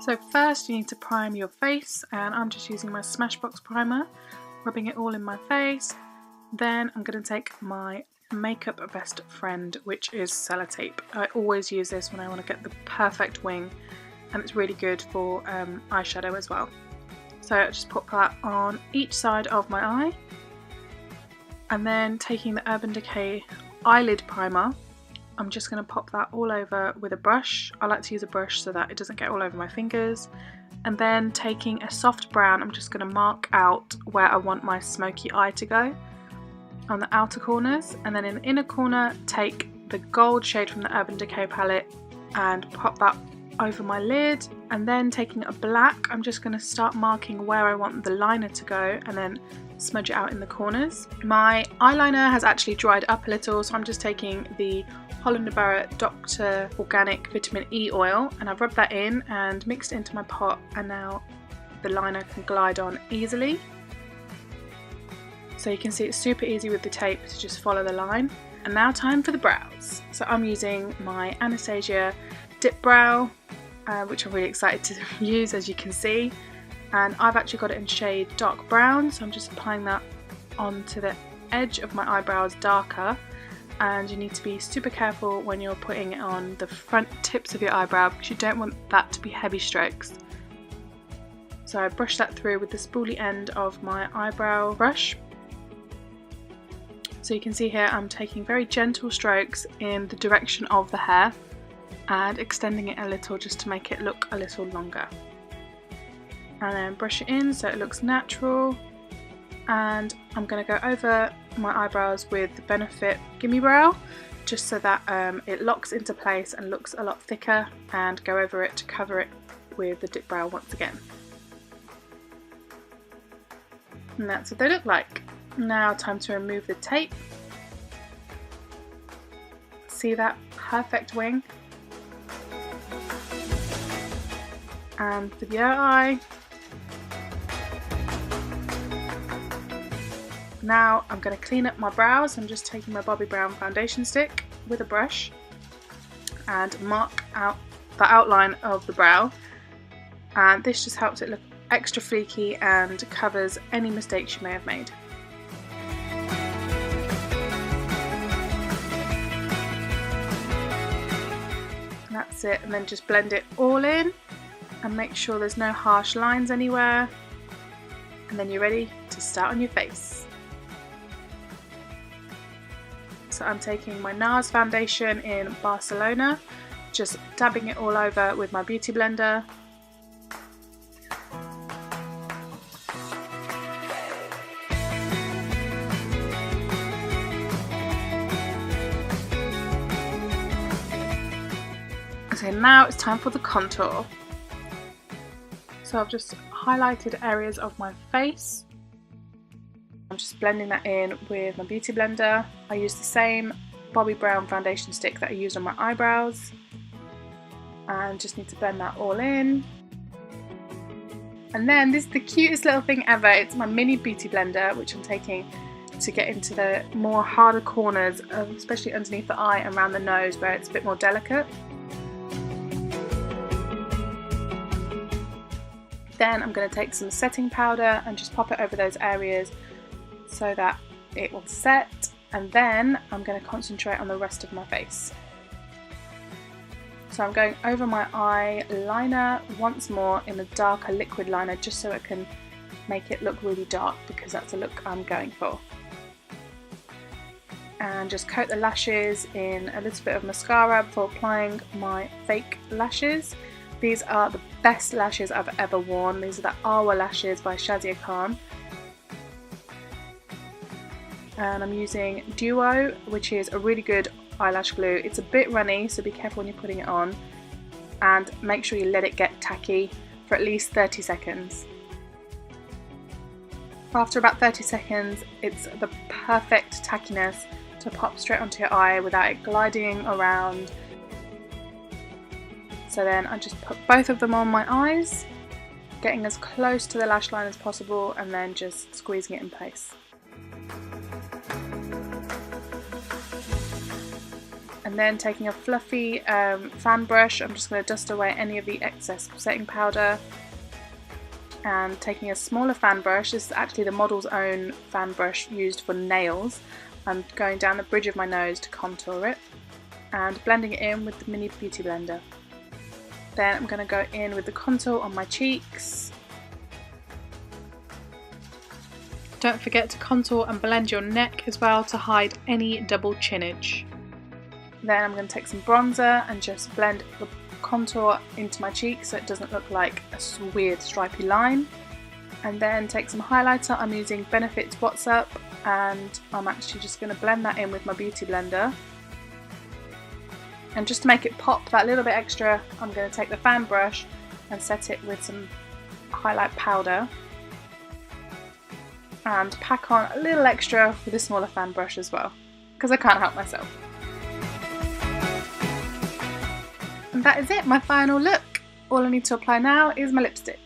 So first you need to prime your face, and I'm just using my Smashbox primer, rubbing it all in my face. Then I'm going to take my makeup best friend, which is Celloptape. I always use this when I want to get the perfect wing, and it's really good for eyeshadow as well. So I just pop that on each side of my eye, and then taking the Urban Decay eyelid primer, I'm just going to pop that all over with a brush. I like to use a brush so that it doesn't get all over my fingers. And then taking a soft brown, I'm just going to mark out where I want my smoky eye to go on the outer corners, and then in the inner corner take the gold shade from the Urban Decay palette and pop that over my lid. And then taking a black, I'm just going to start marking where I want the liner to go and then smudge it out in the corners. My eyeliner has actually dried up a little, so I'm just taking the Holland & Barrett Dr. Organic Vitamin E oil, and I've rubbed that in and mixed it into my pot, and now the liner can glide on easily. So you can see it's super easy with the tape to just follow the line. And now time for the brows. So I'm using my Anastasia Dip Brow, which I'm really excited to use, as you can see. And I've actually got it in shade dark brown, so I'm just applying that onto the edge of my eyebrows darker. And you need to be super careful when you're putting it on the front tips of your eyebrow, because you don't want that to be heavy strokes. So I brush that through with the spoolie end of my eyebrow brush. So you can see here I'm taking very gentle strokes in the direction of the hair and extending it a little just to make it look a little longer. And then brush it in so it looks natural. And I'm going to go over my eyebrows with the Befit Gimme Brow, just so that it locks into place and looks a lot thicker, and go over it to cover it with the Dip Brow once again. And that's what they look like. Now time to remove the tape. See that perfect wing? And for the other eye. Now I'm going to clean up my brows. I'm just taking my Bobbi Brown foundation stick with a brush and mark out the outline of the brow, and this just helps it look extra fleeky and covers any mistakes you may have made. And that's it, and then just blend it all in and make sure there's no harsh lines anywhere, and then you're ready to start on your face. So I'm taking my Nars foundation in Barcelona, just dabbing it all over with my beauty blender. So now it's time for the contour. So I've just highlighted areas of my face. I'm just blending that in with my beauty blender. I use the same Bobbi Brown foundation stick that I used on my eyebrows, and just need to blend that all in. And then this is the cutest little thing ever. It's my mini beauty blender, which I'm taking to get into the more harder corners, especially underneath the eye and around the nose where it's a bit more delicate. Then I'm going to take some setting powder and just pop it over those areas so that it will set, and then I'm going to concentrate on the rest of my face. So I'm going over my eyeliner once more in a darker liquid liner, just so it can make it look really dark, because that's the look I'm going for. And just coat the lashes in a little bit of mascara before applying my fake lashes. These are the best lashes I've ever worn. These are the Arwa Lashes by Shazia Khan. And I'm using Duo, which is a really good eyelash glue. It's a bit runny, so be careful when you're putting it on, and make sure you let it get tacky for at least 30 seconds. After about 30 seconds, it's the perfect tackiness to pop straight onto your eye without it gliding around. So then I just put both of them on my eyes, getting as close to the lash line as possible, and then just squeezing it in place. And then taking a fluffy fan brush, I'm just going to dust away any of the excess setting powder. And taking a smaller fan brush, this is actually the model's own fan brush used for nails. I'm going down the bridge of my nose to contour it and blending it in with the mini beauty blender. Then I'm going to go in with the contour on my cheeks. Don't forget to contour and blend your neck as well to hide any double chinage. Then I'm going to take some bronzer and just blend the contour into my cheek so it doesn't look like a weird stripy line. And then take some highlighter. I'm using Befit Watts Up, and I'm actually just going to blend that in with my beauty blender. And just to make it pop that little bit extra, I'm going to take the fan brush and set it with some highlight powder and pack on a little extra with a smaller fan brush as well, because I can't help myself. And that is it, my final look. All I need to apply now is my lipstick.